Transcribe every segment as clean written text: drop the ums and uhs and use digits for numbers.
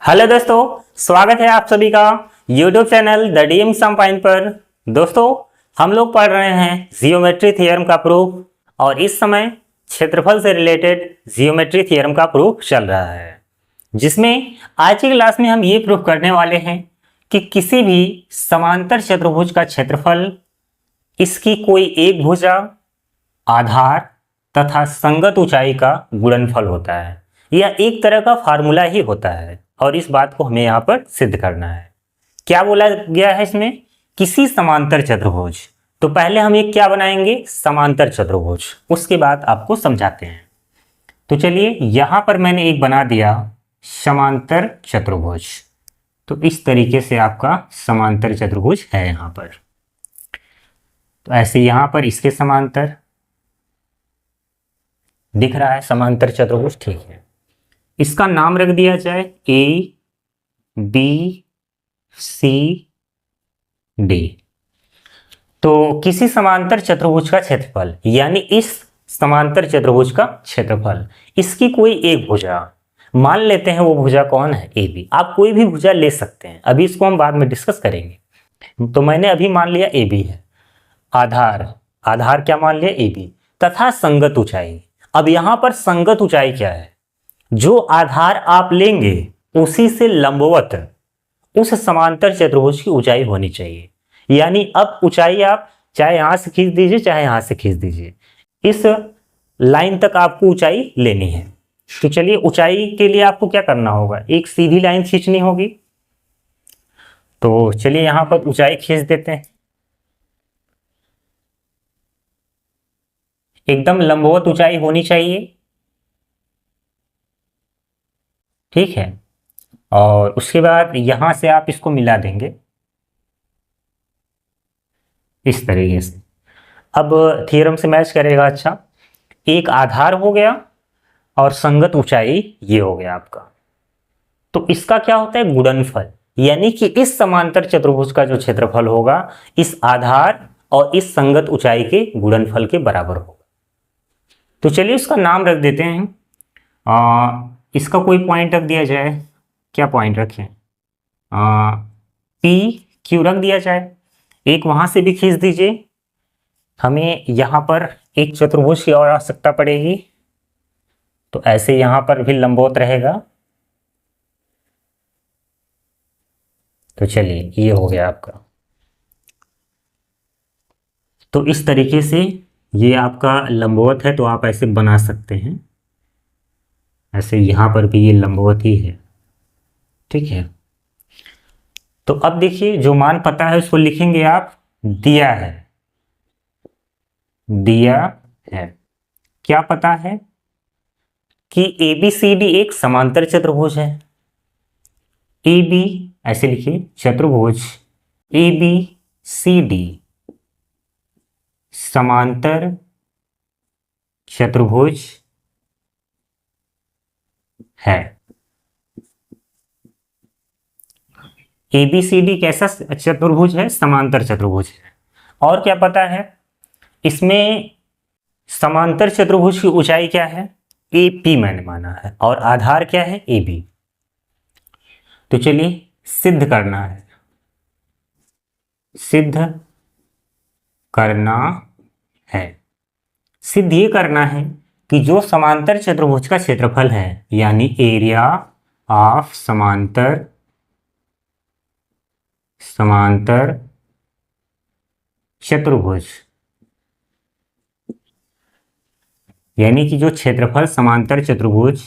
Hello दोस्तों, स्वागत है आप सभी का YouTube channel the DM sum point पर। दोस्तों, हम लोग पढ़ रहे हैं जियोमेट्री थ्योरम का प्रूफ और इस समय क्षेत्रफल से रिलेटेड जियोमेट्री थ्योरम का प्रूफ चल रहा है, जिसमें आज की क्लास में हम ये प्रूफ करने वाले हैं कि किसी भी समांतर चतुर्भुज का क्षेत्रफल इसकी कोई एक भुजा, आधार तथा संगत ऊंचाई का गुणनफल होता है। यह एक तरह का फार्मूला ही होता है और इस बात को हमें यहाँ पर सिद्ध करना है। क्या बोला गया है इसमें? किसी समांतर चतुर्भुज। तो पहले हम एक क्या बनाएंगे? समांतर चतुर्भुज, उसके बाद आपको समझाते हैं। तो चलिए, यहां पर मैंने एक बना दिया समांतर चतुर्भुज। तो इस तरीके से आपका समांतर चतुर्भुज है यहां पर। तो ऐसे यहां पर इसके समांतर दिख रहा है समांतर चतुर्भुज, ठीक है। इसका नाम रख दिया जाए ए बी सी डी। तो किसी समांतर चतुर्भुज का क्षेत्रफल, यानी इस समांतर चतुर्भुज का क्षेत्रफल, इसकी कोई एक भुजा, मान लेते हैं वो भुजा कौन है? A B. आप कोई भी भुजा ले सकते हैं, अभी इसको हम बाद में डिस्कस करेंगे। तो मैंने अभी मान लिया ए बी है। आधार क्या मान लिया? A B. तथा संगत ऊंचाई। अब यहां पर संगत ऊंचाई क्या है? जो आधार आप लेंगे उसी से लंबवत उस समांतर चतुर्भुज की ऊंचाई होनी चाहिए। यानी अब ऊंचाई आप चाहे यहां से खींच दीजिए चाहे यहां से खींच दीजिए, इस लाइन तक आपको ऊंचाई लेनी है। तो चलिए, ऊंचाई के लिए आपको क्या करना होगा? एक सीधी लाइन खींचनी होगी। तो चलिए यहां पर ऊंचाई खींच देते हैं। एकदम लंबवत ऊंचाई होनी चाहिए, ठीक है। और उसके बाद यहां से आप इसको मिला देंगे इस तरीके से। अब थ्योरम से मैच करेगा। अच्छा, एक आधार हो गया और संगत ऊंचाई ये हो गया आपका। तो इसका क्या होता है? गुणनफल। यानी कि इस समांतर चतुर्भुज का जो क्षेत्रफल होगा इस आधार और इस संगत ऊंचाई के गुणनफल के बराबर होगा। तो चलिए इसका नाम रख देते हैं। इसका कोई पॉइंट रख दिया जाए। क्या पॉइंट रखें? पी क्यू रख दिया जाए। एक वहां से भी खींच दीजिए। हमें यहां पर एक चतुर्भुज की और आवश्यकता पड़ेगी, तो ऐसे यहां पर भी लंबवत रहेगा। तो चलिए, ये हो गया आपका। तो इस तरीके से ये आपका लंबवत है, तो आप ऐसे बना सकते हैं। ऐसे यहां पर भी ये लंबवत ही है, ठीक है। तो अब देखिए, जो मान पता है उसको लिखेंगे आप। दिया है। क्या पता है? कि ए बी सी डी एक समांतर चतुर्भुज है। ए बी ऐसे लिखिए, चतुर्भुज ए बी सी डी समांतर चतुर्भुज है। ए बी सी डी कैसा चतुर्भुज है? समांतर चतुर्भुज है। और क्या पता है? इसमें समांतर चतुर्भुज की ऊंचाई क्या है? ए पी मैंने माना है, और आधार क्या है? A B. तो चलिए, सिद्ध करना है। सिद्ध ये करना है कि जो समांतर चतुर्भुज का क्षेत्रफल है, यानी एरिया ऑफ समांतर चतुर्भुज, यानी कि जो क्षेत्रफल समांतर चतुर्भुज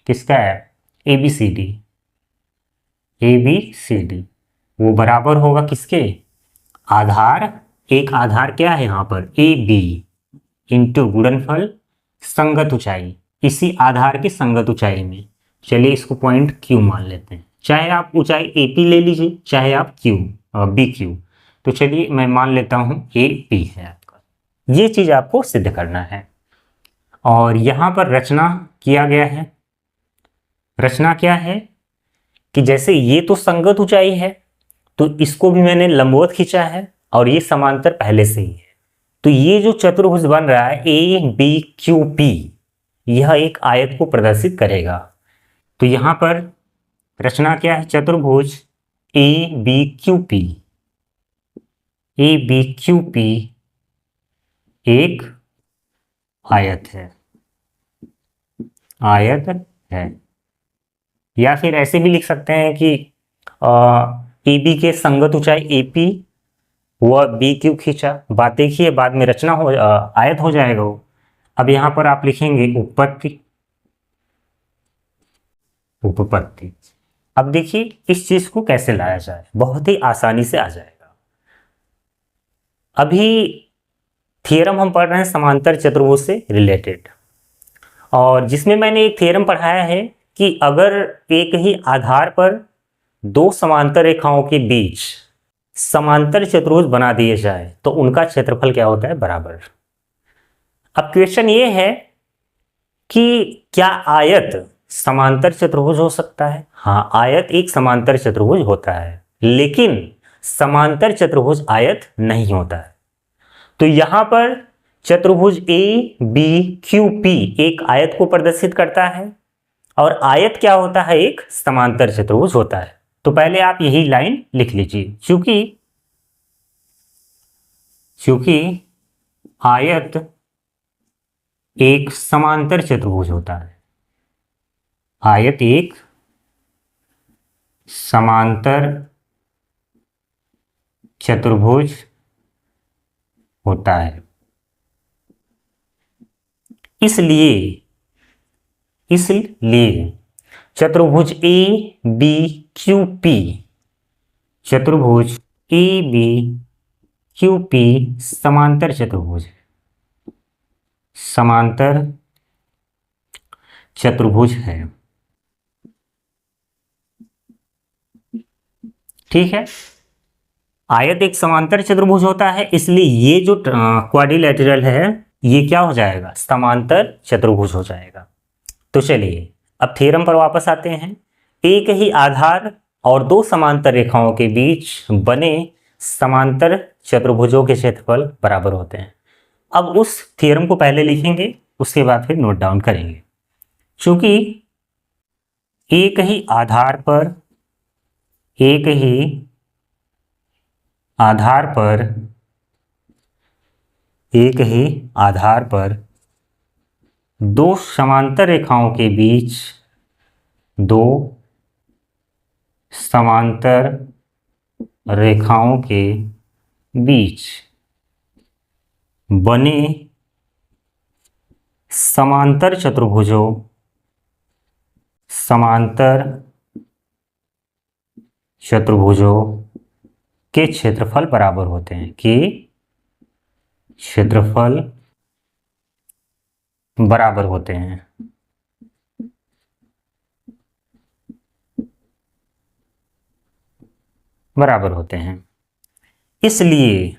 किसका है? ए बी सी डी, वो बराबर होगा किसके? आधार, एक आधार क्या है यहां पर? ए बी इंटू गुणनफल संगत ऊंचाई, इसी आधार की संगत ऊंचाई में। चलिए इसको पॉइंट क्यू मान लेते हैं। चाहे आप ऊंचाई ए पी ले लीजिए, चाहे आप बी क्यू। तो चलिए मैं मान लेता हूं ए पी है आपका। ये चीज आपको सिद्ध करना है। और यहां पर रचना किया गया है। रचना क्या है? कि जैसे ये तो संगत ऊंचाई है, तो इसको भी मैंने लंबवत खींचा है, और ये समांतर पहले से ही है। तो ये जो चतुर्भुज बन रहा है ए बी क्यू पी, यह एक आयत को प्रदर्शित करेगा। तो यहां पर रचना क्या है? चतुर्भुज A B Q P. A B Q P एक आयत है, आयत है। या फिर ऐसे भी लिख सकते हैं कि ए बी के संगत ऊंचाई ए पी व बी क्यू खींचा। बात देखिए, बाद में रचना हो आयत हो जाएगा वो। अब यहां पर आप लिखेंगे उपपत्ति, उपपत्ति। अब देखिए इस चीज को कैसे लाया जाए, बहुत ही आसानी से आ जाएगा। अभी थियरम हम पढ़ रहे हैं समांतर चतुर्भुज से रिलेटेड, और जिसमें मैंने एक थियरम पढ़ाया है कि अगर एक ही आधार पर दो समांतर रेखाओं के बीच समांतर चतुर्भुज बना दिए जाए तो उनका क्षेत्रफल क्या होता है? बराबर। अब क्वेश्चन ये है कि क्या आयत समांतर चतुर्भुज हो सकता है? हाँ, आयत एक समांतर चतुर्भुज होता है, लेकिन समांतर चतुर्भुज आयत नहीं होता है। तो यहां पर चतुर्भुज ए बी क्यू पी एक आयत को प्रदर्शित करता है, और आयत क्या होता है? एक समांतर चतुर्भुज होता है। तो पहले आप यही लाइन लिख लीजिए, चूंकि आयत एक समांतर चतुर्भुज होता है, आयत एक समांतर चतुर्भुज होता है, इसलिए चतुर्भुज ए बी क्यू पी, चतुर्भुज ए बी क्यू पी समांतर चतुर्भुज है, समांतर चतुर्भुज है। ठीक है, आयत एक समांतर चतुर्भुज होता है, इसलिए ये जो क्वाड्रिलेटरल है ये क्या हो जाएगा? समांतर चतुर्भुज हो जाएगा। तो चलिए अब थ्योरम पर वापस आते हैं। एक ही आधार और दो समांतर रेखाओं के बीच बने समांतर चतुर्भुजों के क्षेत्रफल बराबर होते हैं। अब उस थ्योरम को पहले लिखेंगे, उसके बाद फिर नोट डाउन करेंगे। चूंकि एक ही आधार पर दो समांतर रेखाओं के बीच बने समांतर चतुर्भुजों के क्षेत्रफल बराबर होते हैं, बराबर होते हैं। इसलिए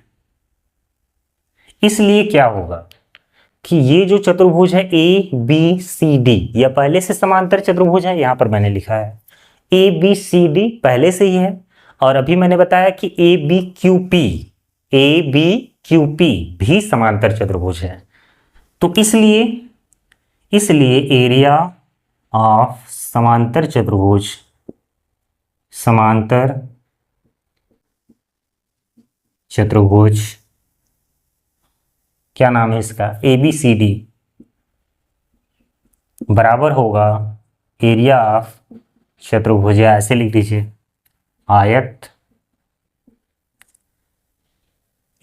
क्या होगा कि ये जो चतुर्भुज है ए बी सी डी, यह पहले से समांतर चतुर्भुज है। यहां पर मैंने लिखा है ए बी सी डी पहले से ही है, और अभी मैंने बताया कि ए बी क्यू पी भी समांतर चतुर्भुज है। तो इसलिए एरिया ऑफ समांतर चतुर्भुज क्या नाम है इसका? ए बी सी डी बराबर होगा एरिया ऑफ चतुर्भुज, या ऐसे लिख दीजिए आयत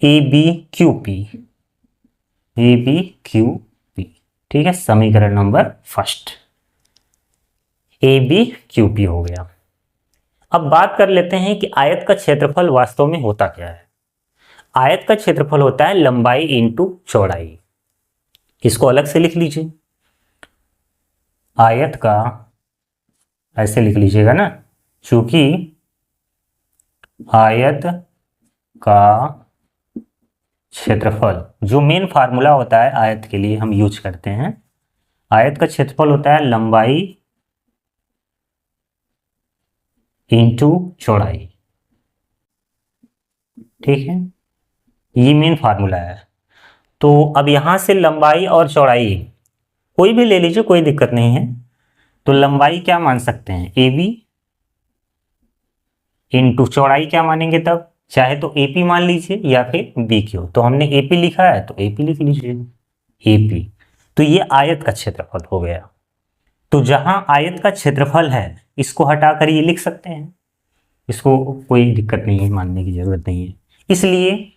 ए बी क्यू पी। ठीक है, समीकरण number first A B Q P हो गया। अब बात कर लेते हैं कि आयत का क्षेत्रफल वास्तव में होता क्या है। आयत का क्षेत्रफल होता है लंबाई इंटू चौड़ाई। इसको अलग से लिख लीजिए, आयत का ऐसे लिख लीजिएगा ना, चूंकि आयत का क्षेत्रफल, जो मेन फार्मूला होता है आयत के लिए हम यूज करते हैं, आयत का क्षेत्रफल होता है लंबाई इंटू चौड़ाई। ठीक है, ये मेन फार्मूला है। तो अब यहां से लंबाई और चौड़ाई कोई भी ले लीजिए, कोई दिक्कत नहीं है। तो लंबाई क्या मान सकते हैं? ए बी, इंटू चौड़ाई क्या मानेंगे तब, चाहे तो एपी मान लीजिए या फिर बी क्यू। तो हमने एपी लिखा है तो एपी लिख लीजिए, एपी। तो ये आयत का क्षेत्रफल हो गया। तो जहां आयत का क्षेत्रफल है इसको हटाकर ये लिख सकते हैं, इसको कोई दिक्कत नहीं है, मानने की जरूरत नहीं है। इसलिए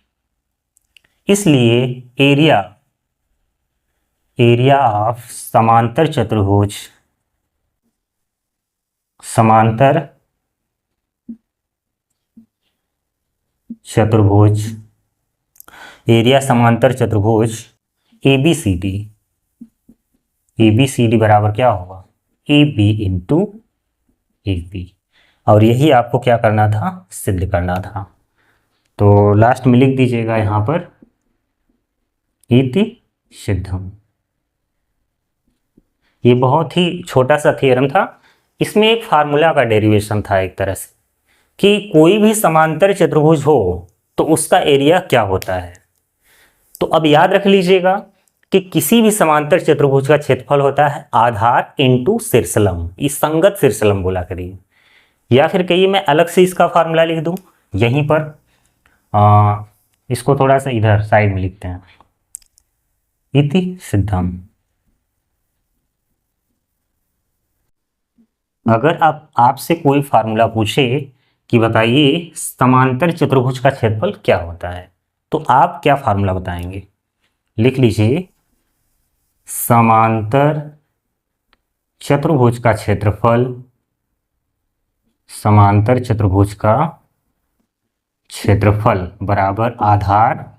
इसलिए एरिया एरिया ऑफ समांतर चतुर्भुज, समांतर चतुर्भुज, एरिया समांतर चतुर्भुज ABCD, ABCD बराबर क्या होगा, AB इंटू AP। और यही आपको क्या करना था, सिद्ध करना था। तो लास्ट में लिख दीजिएगा यहाँ पर इति सिद्धम। ये बहुत ही छोटा सा थ्योरम था, इसमें एक फार्मूला का डेरिवेशन था एक तरह से, कि कोई भी समांतर चतुर्भुज हो तो उसका एरिया क्या होता है। तो अब याद रख लीजिएगा कि किसी भी समांतर चतुर्भुज का क्षेत्रफल होता है आधार इंटू शीर्षलंब, इस संगत शीर्षलंब बोला करिए, या फिर कहिए मैं अलग से इसका फार्मूला लिख दूं यहीं पर। इसको थोड़ा सा इधर साइड में लिखते हैं, इति सिद्धम। अगर आपसे कोई फार्मूला पूछे कि बताइए समांतर चतुर्भुज का क्षेत्रफल क्या होता है, तो आप क्या फार्मूला बताएंगे, लिख लीजिए समांतर चतुर्भुज का क्षेत्रफल, समांतर चतुर्भुज का क्षेत्रफल बराबर आधार,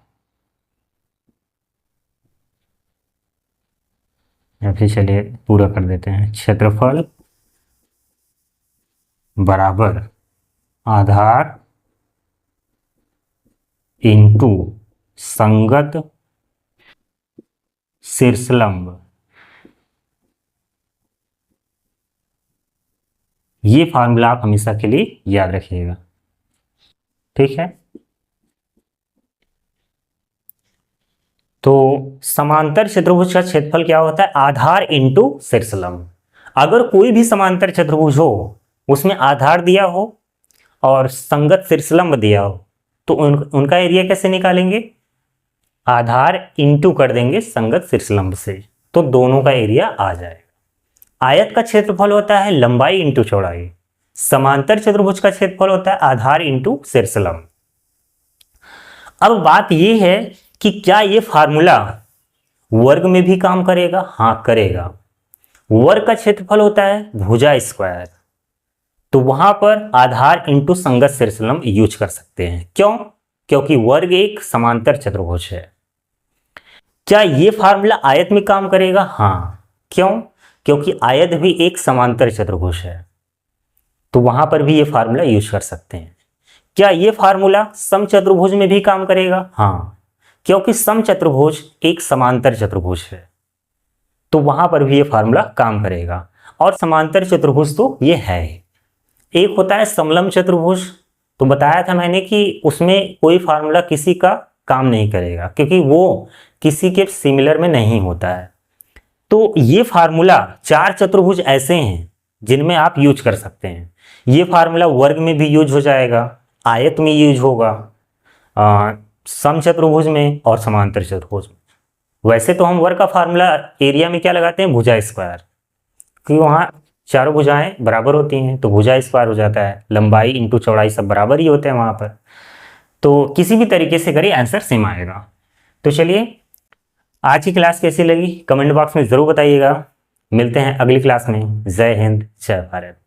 या फिर चलिए पूरा कर देते हैं, क्षेत्रफल बराबर आधार इंटू संगत शीर्षलंब। ये फार्मूला आप हमेशा के लिए याद रखिएगा, ठीक है। तो समांतर चतुर्भुज का क्षेत्रफल क्या होता है, आधार इंटू शीर्षलंब। अगर कोई भी समांतर चतुर्भुज हो उसमें आधार दिया हो और संगत शीर्षलंब दिया हो तो उनका एरिया कैसे निकालेंगे, आधार इंटू कर देंगे संगत शीर्षलंब से, तो दोनों का एरिया आ जाएगा। आयत का क्षेत्रफल होता है लंबाई इंटू चौड़ाई, समांतर चतुर्भुज का क्षेत्रफल होता है आधार इंटू शीर्षलंब। अब बात यह है कि क्या यह फार्मूला वर्ग में भी काम करेगा, हाँ करेगा। वर्ग का क्षेत्रफल होता है भुजा स्क्वायर, तो वहां पर आधार इंटू संगत शीर्षलंब यूज कर सकते हैं। क्यों, क्योंकि वर्ग एक समांतर चतुर्भुज है। क्या यह फार्मूला आयत में काम करेगा, हाँ। क्यों, क्योंकि आयत भी एक समांतर चतुर्भुज है, तो वहां पर भी यह फार्मूला यूज कर सकते हैं। क्या यह फार्मूला समचतुर्भुज में भी काम करेगा, हाँ, क्योंकि समचतुर्भुज एक समांतर चतुर्भुज है, तो वहां पर भी यह फार्मूला काम करेगा। और समांतर चतुर्भुज तो यह है, एक होता है समलंब चतुर्भुज, तो बताया था मैंने कि उसमें कोई फार्मूला किसी का काम नहीं करेगा क्योंकि वो किसी के सिमिलर में नहीं होता है। तो ये फार्मूला चार चतुर्भुज ऐसे हैं जिनमें आप यूज कर सकते हैं। ये फार्मूला वर्ग में भी यूज हो जाएगा, आयत में यूज होगा, समचतुर्भुज में और समांतर चतुर्भुज में। वैसे तो हम वर्ग का फार्मूला एरिया में क्या लगाते हैं, भुजा स्क्वायर, क्योंकि वहाँ चारों भुजाएं बराबर होती हैं तो भुजा स्क्वायर हो जाता है, लंबाई इंटू चौड़ाई सब बराबर ही होते हैं वहाँ पर। तो किसी भी तरीके से करिए आंसर सेम आएगा। तो चलिए, आज की क्लास कैसी लगी कमेंट बॉक्स में ज़रूर बताइएगा। मिलते हैं अगली क्लास में। जय हिंद, जय भारत।